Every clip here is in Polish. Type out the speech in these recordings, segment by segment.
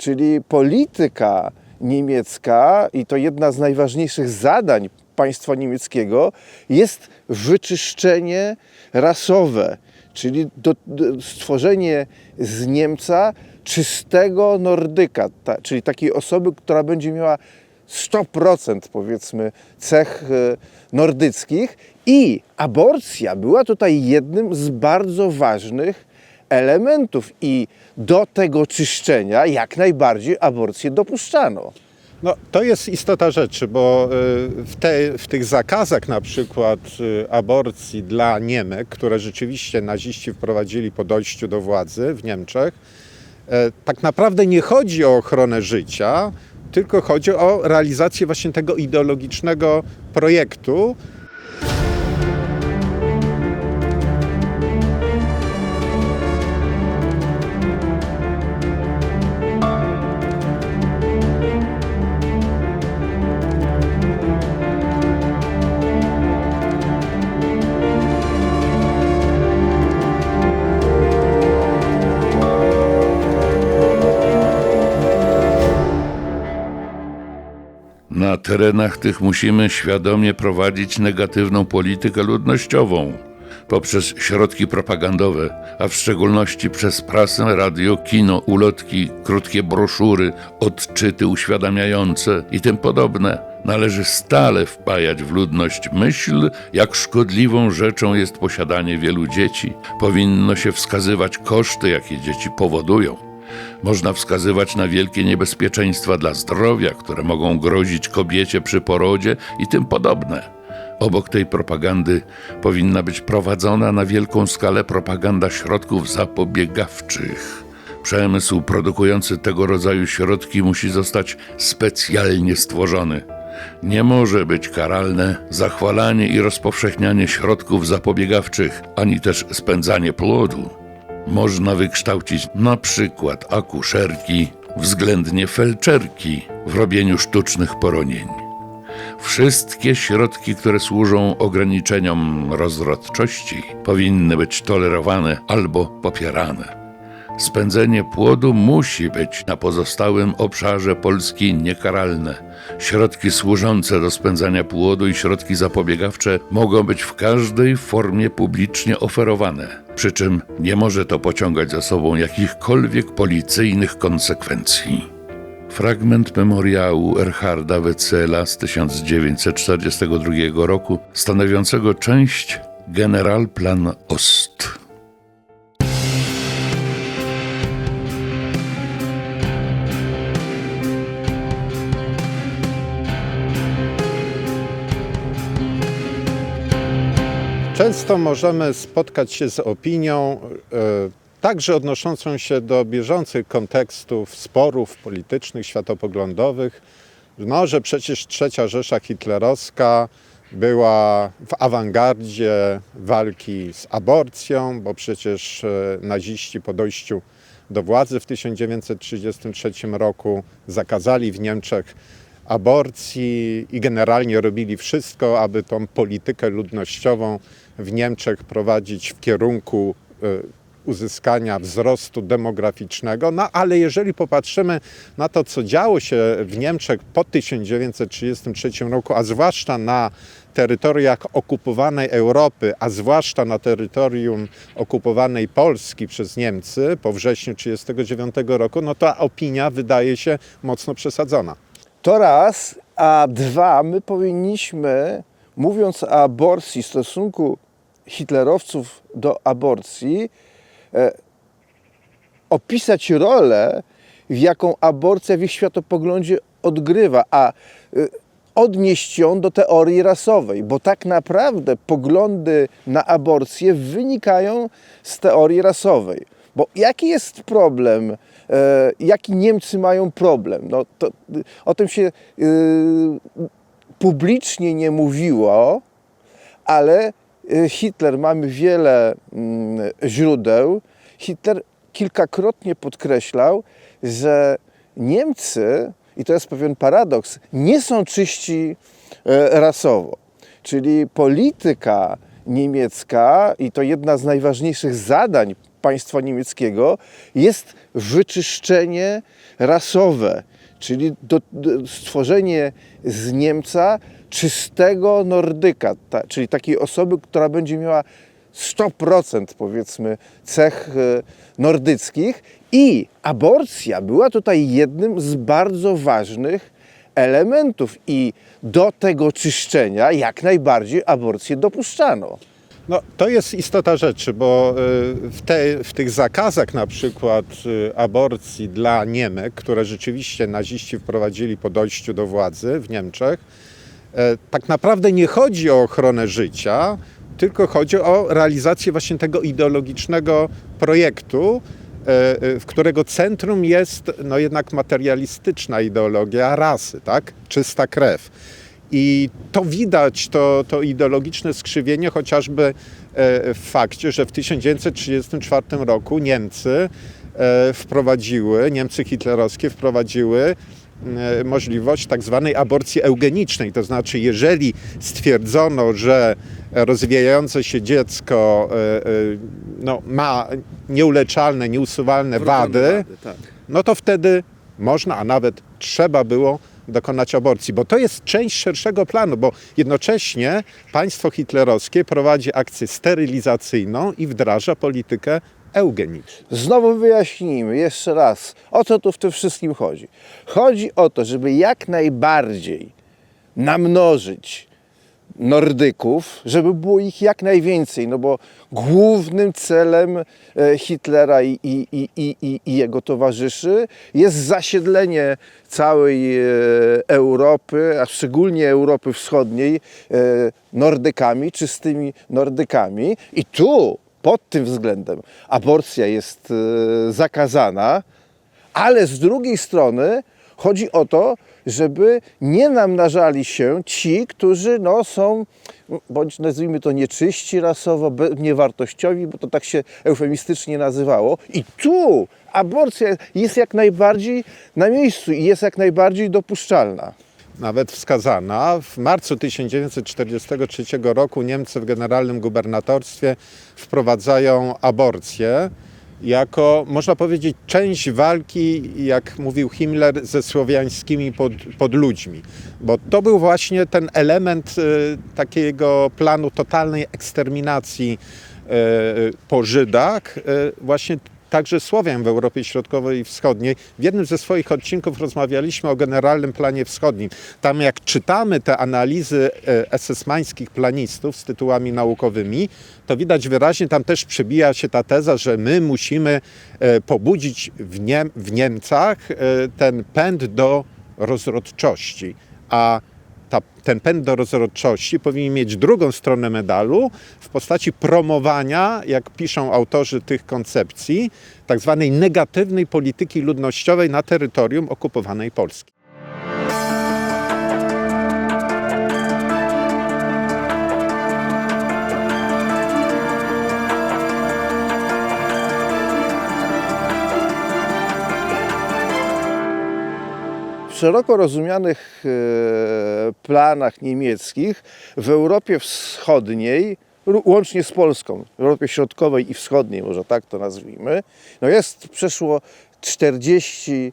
czyli polityka niemiecka, i to jedna z najważniejszych zadań państwa niemieckiego, jest wyczyszczenie rasowe, czyli stworzenie z Niemca czystego nordyka, czyli takiej osoby, która będzie miała 100% powiedzmy cech nordyckich, i aborcja była tutaj jednym z bardzo ważnych elementów i do tego czyszczenia jak aborcję dopuszczano. No, to jest istota rzeczy, bo w tych zakazach na przykład aborcji dla Niemek, które rzeczywiście naziści wprowadzili po dojściu do władzy w Niemczech, tak naprawdę nie chodzi o ochronę życia, tylko chodzi o realizację właśnie tego ideologicznego projektu. Na terenach tych musimy świadomie prowadzić negatywną politykę ludnościową poprzez środki propagandowe, a w szczególności przez prasę, radio, kino, ulotki, krótkie broszury, odczyty uświadamiające i tym podobne. Należy stale wpajać w ludność myśl, jak szkodliwą rzeczą jest posiadanie wielu dzieci. Powinno się wskazywać koszty, jakie dzieci powodują. Można wskazywać na wielkie niebezpieczeństwa dla zdrowia, które mogą grozić kobiecie przy porodzie i tym podobne. Obok tej propagandy powinna być prowadzona na wielką skalę propaganda środków zapobiegawczych. Przemysł produkujący tego rodzaju środki musi zostać specjalnie stworzony. Nie może być karalne zachwalanie i rozpowszechnianie środków zapobiegawczych, ani też spędzanie płodu. Można wykształcić na przykład akuszerki, względnie felczerki w robieniu sztucznych poronień. Wszystkie środki, które służą ograniczeniom rozrodczości, powinny być tolerowane albo popierane. Spędzenie płodu musi być na pozostałym obszarze Polski niekaralne. Środki służące do spędzania płodu i środki zapobiegawcze mogą być w każdej formie publicznie oferowane, przy czym nie może to pociągać za sobą jakichkolwiek policyjnych konsekwencji. Fragment memoriału Erharda Wetzela z 1942 roku, stanowiącego część Generalplan Ost. Często możemy spotkać się z opinią, także odnoszącą się do bieżących kontekstów sporów politycznych, światopoglądowych, no, że przecież III Rzesza hitlerowska była w awangardzie walki z aborcją, bo przecież naziści po dojściu do władzy w 1933 roku zakazali w Niemczech aborcji i generalnie robili wszystko, aby tą politykę ludnościową w Niemczech prowadzić w kierunku uzyskania wzrostu demograficznego. No ale jeżeli popatrzymy na to, co działo się w Niemczech po 1933 roku, a zwłaszcza na terytoriach okupowanej Europy, a zwłaszcza na terytorium okupowanej Polski przez Niemcy po wrześniu 1939 roku, no ta opinia wydaje się mocno przesadzona. To raz, a dwa, my powinniśmy, mówiąc o aborcji, stosunku hitlerowców do aborcji, opisać rolę, w jaką aborcja w ich światopoglądzie odgrywa, a odnieść ją do teorii rasowej, bo tak naprawdę poglądy na aborcję wynikają z teorii rasowej. Bo jaki jest problem? Jaki Niemcy mają problem? No to, o tym się publicznie nie mówiło, ale Hitler, mamy wiele źródeł, Hitler kilkakrotnie podkreślał, że Niemcy, i to jest pewien paradoks, nie są czyści rasowo. Czyli polityka niemiecka, i to jedna z najważniejszych zadań państwa niemieckiego jest wyczyszczenie rasowe, czyli stworzenie z Niemca czystego Nordyka, czyli takiej osoby, która będzie miała 100% powiedzmy cech nordyckich, i aborcja była tutaj jednym z bardzo ważnych elementów i do tego czyszczenia jak najbardziej aborcję dopuszczano. No, to jest istota rzeczy, bo w tych zakazach na przykład aborcji dla Niemek, które rzeczywiście naziści wprowadzili po dojściu do władzy w Niemczech, tak naprawdę nie chodzi o ochronę życia, tylko chodzi o realizację właśnie tego ideologicznego projektu, w którego centrum jest no jednak materialistyczna ideologia rasy, tak? Czysta krew. I to widać, to ideologiczne skrzywienie chociażby w fakcie, że w 1934 roku Niemcy hitlerowskie wprowadziły możliwość tak zwanej aborcji eugenicznej. To znaczy, jeżeli stwierdzono, że rozwijające się dziecko ma nieuleczalne, nieusuwalne wady, no to wtedy można, a nawet trzeba było dokonać aborcji, bo to jest część szerszego planu, bo jednocześnie państwo hitlerowskie prowadzi akcję sterylizacyjną i wdraża politykę eugeniczną. Znowu wyjaśnijmy jeszcze raz, o co tu w tym wszystkim chodzi. Chodzi o to, żeby jak najbardziej namnożyć Nordyków, żeby było ich jak najwięcej, no bo głównym celem Hitlera i jego towarzyszy jest zasiedlenie całej Europy, a szczególnie Europy Wschodniej, Nordykami, czystymi Nordykami. I tu pod tym względem aborcja jest zakazana, ale z drugiej strony chodzi o to, żeby nie namnażali się ci, którzy są, bądź nazwijmy to nieczyści rasowo, niewartościowi, bo to tak się eufemistycznie nazywało. I tu aborcja jest jak najbardziej na miejscu i jest jak najbardziej dopuszczalna. Nawet wskazana. W marcu 1943 roku Niemcy w generalnym gubernatorstwie wprowadzają aborcję jako, można powiedzieć, część walki, jak mówił Himmler, ze słowiańskimi podludźmi. Bo to był właśnie ten element takiego planu totalnej eksterminacji po Żydach, właśnie także Słowian w Europie Środkowej i Wschodniej. W jednym ze swoich odcinków rozmawialiśmy o generalnym planie wschodnim. Tam jak czytamy te analizy esesmańskich planistów z tytułami naukowymi, to widać wyraźnie, tam też przebija się ta teza, że my musimy pobudzić w Niemcach ten pęd do rozrodczości. A ten pęd do rozrodczości powinien mieć drugą stronę medalu w postaci promowania, jak piszą autorzy tych koncepcji, tak zwanej negatywnej polityki ludnościowej na terytorium okupowanej Polski. W szeroko rozumianych planach niemieckich w Europie Wschodniej, łącznie z Polską, w Europie Środkowej i Wschodniej, może tak to nazwijmy, przeszło 40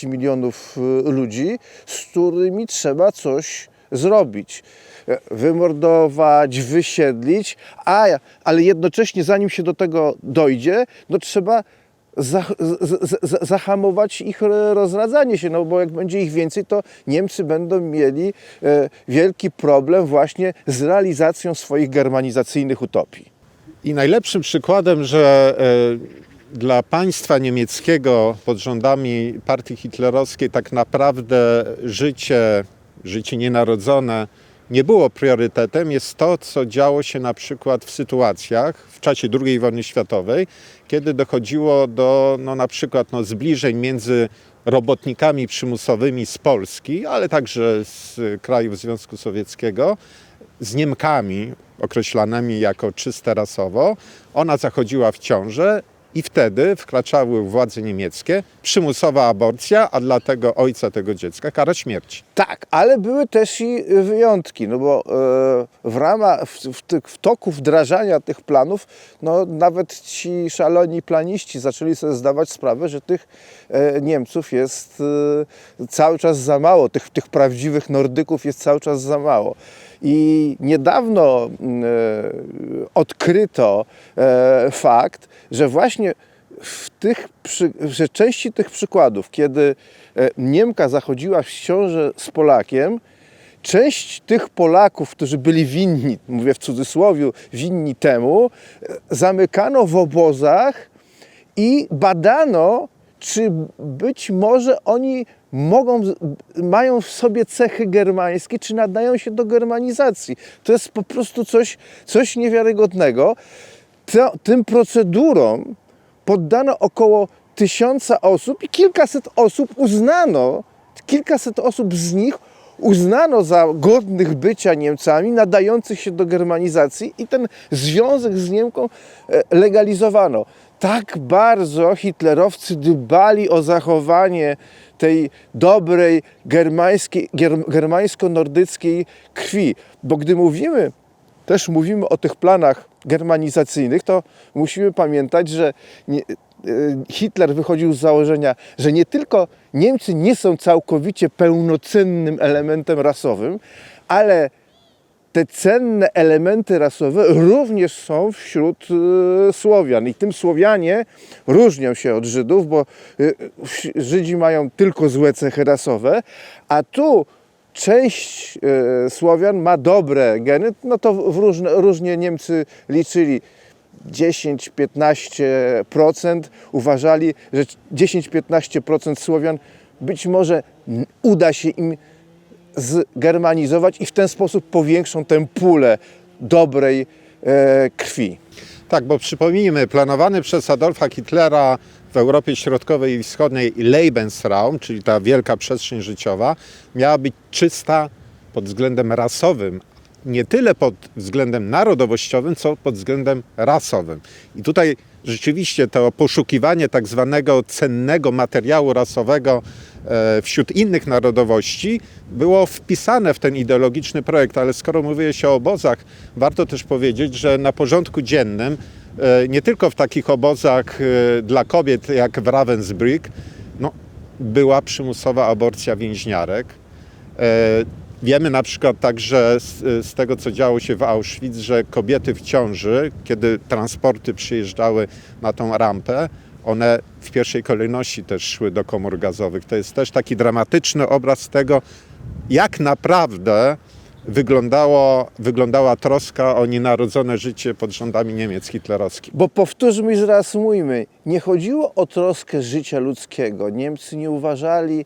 milionów ludzi, z którymi trzeba coś zrobić. Wymordować, wysiedlić, ale jednocześnie zanim się do tego dojdzie, trzeba zahamować ich rozradzanie się, bo jak będzie ich więcej, to Niemcy będą mieli wielki problem właśnie z realizacją swoich germanizacyjnych utopii. I najlepszym przykładem, że dla państwa niemieckiego pod rządami partii hitlerowskiej tak naprawdę życie nienarodzone nie było priorytetem, jest to, co działo się na przykład w sytuacjach w czasie II wojny światowej, kiedy dochodziło do na przykład zbliżeń między robotnikami przymusowymi z Polski, ale także z krajów Związku Sowieckiego, z Niemkami określanymi jako czyste rasowo. Ona zachodziła w ciążę I wtedy wkraczały władze niemieckie, przymusowa aborcja, a dla tego ojca tego dziecka kara śmierci. Tak, ale były też i wyjątki, no bo w toku wdrażania tych planów, no nawet ci szaloni planiści zaczęli sobie zdawać sprawę, że tych Niemców jest cały czas za mało, tych prawdziwych Nordyków jest cały czas za mało. I niedawno odkryto fakt, że właśnie że części tych przykładów, kiedy Niemka zachodziła w ciążę z Polakiem, część tych Polaków, którzy byli winni, mówię w cudzysłowie, winni temu, zamykano w obozach i badano, czy być może oni mają w sobie cechy germańskie, czy nadają się do germanizacji. To jest po prostu coś niewiarygodnego. Tym procedurom poddano około 1000 osób i kilkaset osób z nich uznano za godnych bycia Niemcami, nadających się do germanizacji i ten związek z Niemką legalizowano. Tak bardzo hitlerowcy dbali o zachowanie tej dobrej germańsko-nordyckiej krwi, bo gdy mówimy o tych planach germanizacyjnych, to musimy pamiętać, że Hitler wychodził z założenia, że nie tylko Niemcy nie są całkowicie pełnocennym elementem rasowym, ale te cenne elementy rasowe również są wśród Słowian. I tym Słowianie różnią się od Żydów, bo Żydzi mają tylko złe cechy rasowe, a tu część Słowian ma dobre geny, no to różnie Niemcy liczyli 10-15%, uważali, że 10-15% Słowian być może uda się im zgermanizować i w ten sposób powiększą tę pulę dobrej krwi. Tak, bo przypomnijmy, planowany przez Adolfa Hitlera w Europie Środkowej i Wschodniej Lebensraum, czyli ta wielka przestrzeń życiowa, miała być czysta pod względem rasowym, nie tyle pod względem narodowościowym, co pod względem rasowym. I tutaj rzeczywiście to poszukiwanie tak zwanego cennego materiału rasowego wśród innych narodowości było wpisane w ten ideologiczny projekt, ale skoro mówi się o obozach, warto też powiedzieć, że na porządku dziennym, nie tylko w takich obozach dla kobiet jak w Ravensbrück, no, była przymusowa aborcja więźniarek. Wiemy na przykład także z tego, co działo się w Auschwitz, że kobiety w ciąży, kiedy transporty przyjeżdżały na tą rampę, one w pierwszej kolejności też szły do komór gazowych. To jest też dramatyczny obraz tego, jak naprawdę wyglądała troska o nienarodzone życie pod rządami Niemiec hitlerowskich. Bo powtórzmy i zreasumujmy, nie chodziło o troskę życia ludzkiego. Niemcy nie uważali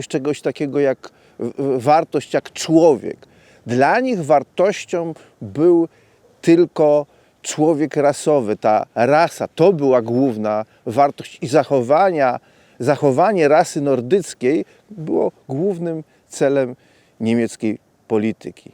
czegoś takiego jak wartość, jak człowiek. Dla nich wartością był tylko człowiek rasowy, ta rasa, to była główna wartość i zachowanie rasy nordyckiej było głównym celem niemieckiej polityki.